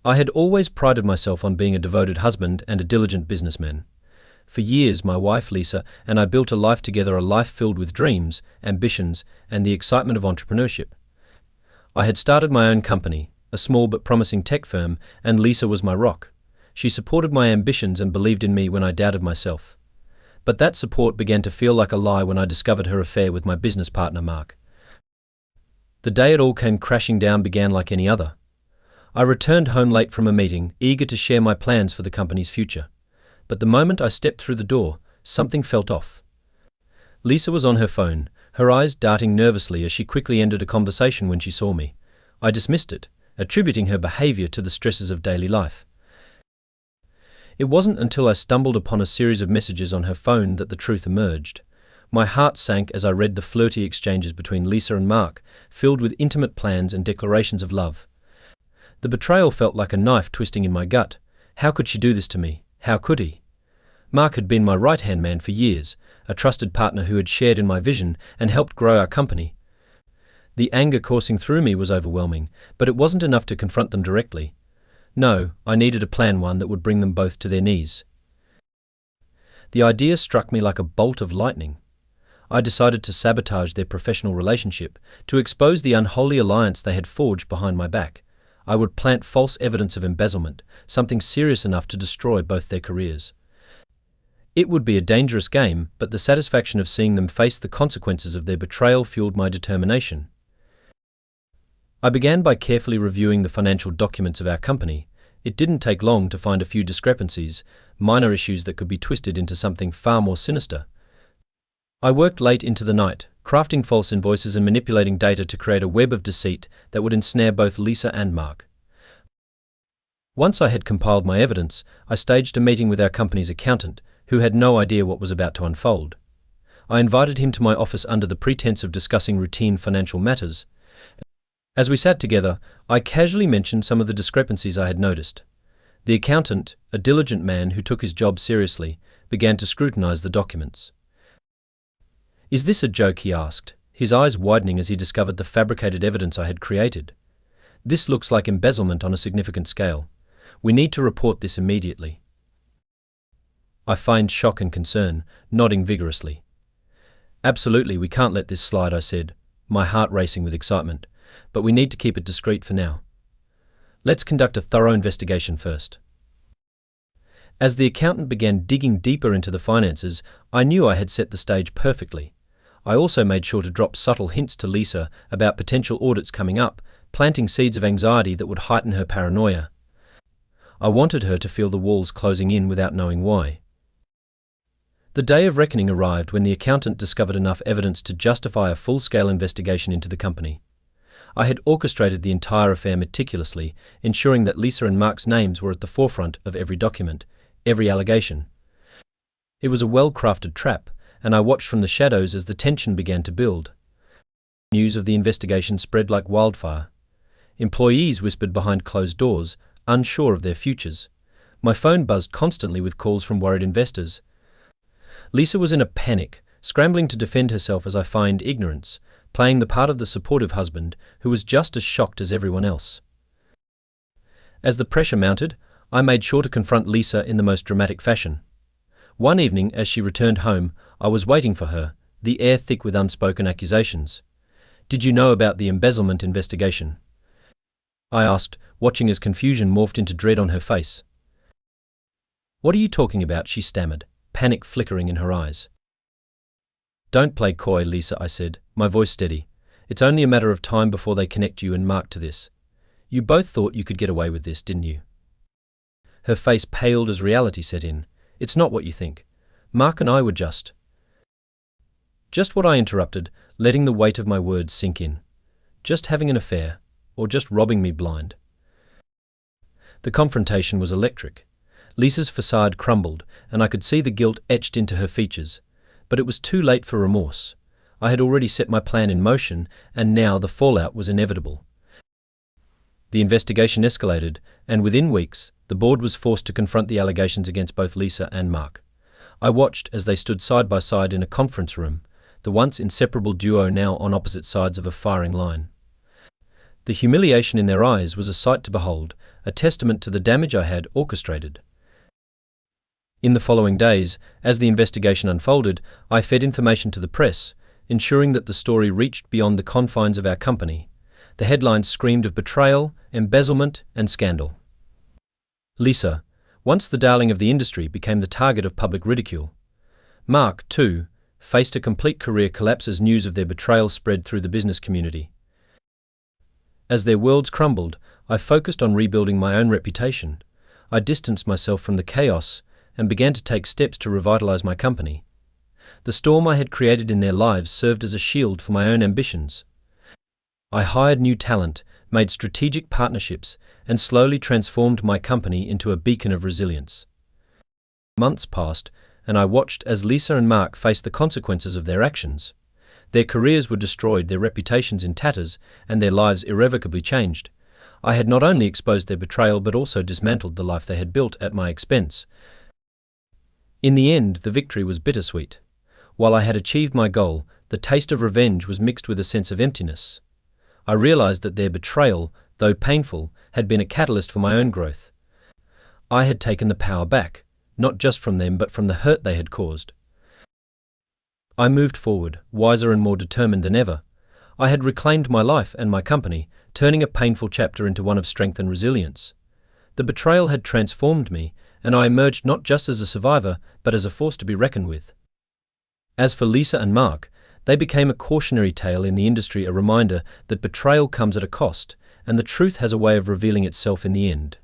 I had always prided myself on being a devoted husband and a diligent businessman. For years, my wife Lisa and I built a life together, a life filled with dreams, ambitions, and the excitement of entrepreneurship. I had started my own company, a small but promising tech firm, and Lisa was my rock. She supported my ambitions and believed in me when I doubted myself. But that support began to feel like a lie when I discovered her affair with my business partner, Mark. The day it all came crashing down began like any other. I returned home late from a meeting, eager to share my plans for the company's future. But the moment I stepped through the door, something felt off. Lisa was on her phone, her eyes darting nervously as she quickly ended a conversation when she saw me. I dismissed it, attributing her behavior to the stresses of daily life. It wasn't until I stumbled upon a series of messages on her phone that the truth emerged. My heart sank as I read the flirty exchanges between Lisa and Mark, filled with intimate plans and declarations of love. The betrayal felt like a knife twisting in my gut. How could she do this to me? How could he? Mark had been my right-hand man for years, a trusted partner who had shared in my vision and helped grow our company. The anger coursing through me was overwhelming, but it wasn't enough to confront them directly. No, I needed a plan, one that would bring them both to their knees. The idea struck me like a bolt of lightning. I decided to sabotage their professional relationship, to expose the unholy alliance they had forged behind my back. I would plant false evidence of embezzlement, something serious enough to destroy both their careers. It would be a dangerous game, but the satisfaction of seeing them face the consequences of their betrayal fueled my determination. I began by carefully reviewing the financial documents of our company. It didn't take long to find a few discrepancies, minor issues that could be twisted into something far more sinister. I worked late into the night, crafting false invoices and manipulating data to create a web of deceit that would ensnare both Lisa and Mark. Once I had compiled my evidence, I staged a meeting with our company's accountant, who had no idea what was about to unfold. I invited him to my office under the pretense of discussing routine financial matters. As we sat together, I casually mentioned some of the discrepancies I had noticed. The accountant, a diligent man who took his job seriously, began to scrutinize the documents. "Is this a joke?" he asked, his eyes widening as he discovered the fabricated evidence I had created. "This looks like embezzlement on a significant scale. We need to report this immediately." I feigned shock and concern, nodding vigorously. "Absolutely, we can't let this slide," I said, my heart racing with excitement. "But we need to keep it discreet for now. Let's conduct a thorough investigation first." As the accountant began digging deeper into the finances, I knew I had set the stage perfectly. I also made sure to drop subtle hints to Lisa about potential audits coming up, planting seeds of anxiety that would heighten her paranoia. I wanted her to feel the walls closing in without knowing why. The day of reckoning arrived when the accountant discovered enough evidence to justify a full-scale investigation into the company. I had orchestrated the entire affair meticulously, ensuring that Lisa and Mark's names were at the forefront of every document, every allegation. It was a well-crafted trap, and I watched from the shadows as the tension began to build. News of the investigation spread like wildfire. Employees whispered behind closed doors, unsure of their futures. My phone buzzed constantly with calls from worried investors. Lisa was in a panic, scrambling to defend herself as I feigned ignorance, playing the part of the supportive husband who was just as shocked as everyone else. As the pressure mounted, I made sure to confront Lisa in the most dramatic fashion. One evening, as she returned home, I was waiting for her, the air thick with unspoken accusations. "Did you know about the embezzlement investigation?" I asked, watching as confusion morphed into dread on her face. "What are you talking about?" she stammered, panic flickering in her eyes. "Don't play coy, Lisa," I said, my voice steady. "It's only a matter of time before they connect you and Mark to this. You both thought you could get away with this, didn't you?" Her face paled as reality set in. "It's not what you think. Mark and I were just..." Just what I interrupted, letting the weight of my words sink in. Just having an affair, or just robbing me blind. The confrontation was electric. Lisa's facade crumbled, and I could see the guilt etched into her features. But it was too late for remorse. I had already set my plan in motion, and now the fallout was inevitable. The investigation escalated, and within weeks, the board was forced to confront the allegations against both Lisa and Mark. I watched as they stood side by side in a conference room, the once inseparable duo now on opposite sides of a firing line. The humiliation in their eyes was a sight to behold, a testament to the damage I had orchestrated. In the following days, as the investigation unfolded, I fed information to the press, ensuring that the story reached beyond the confines of our company. The headlines screamed of betrayal, embezzlement, and scandal. Lisa, once the darling of the industry, became the target of public ridicule. Mark, too, faced a complete career collapse as news of their betrayal spread through the business community. As their worlds crumbled, I focused on rebuilding my own reputation. I distanced myself from the chaos and began to take steps to revitalize my company. The storm I had created in their lives served as a shield for my own ambitions. I hired new talent, made strategic partnerships, and slowly transformed my company into a beacon of resilience. Months passed, and I watched as Lisa and Mark faced the consequences of their actions. Their careers were destroyed, their reputations in tatters, and their lives irrevocably changed. I had not only exposed their betrayal but also dismantled the life they had built at my expense. In the end, the victory was bittersweet. While I had achieved my goal, the taste of revenge was mixed with a sense of emptiness. I realized that their betrayal, though painful, had been a catalyst for my own growth. I had taken the power back, not just from them but from the hurt they had caused. I moved forward, wiser and more determined than ever. I had reclaimed my life and my company, turning a painful chapter into one of strength and resilience. The betrayal had transformed me, and I emerged not just as a survivor, but as a force to be reckoned with. As for Lisa and Mark, they became a cautionary tale in the industry, a reminder that betrayal comes at a cost, and the truth has a way of revealing itself in the end.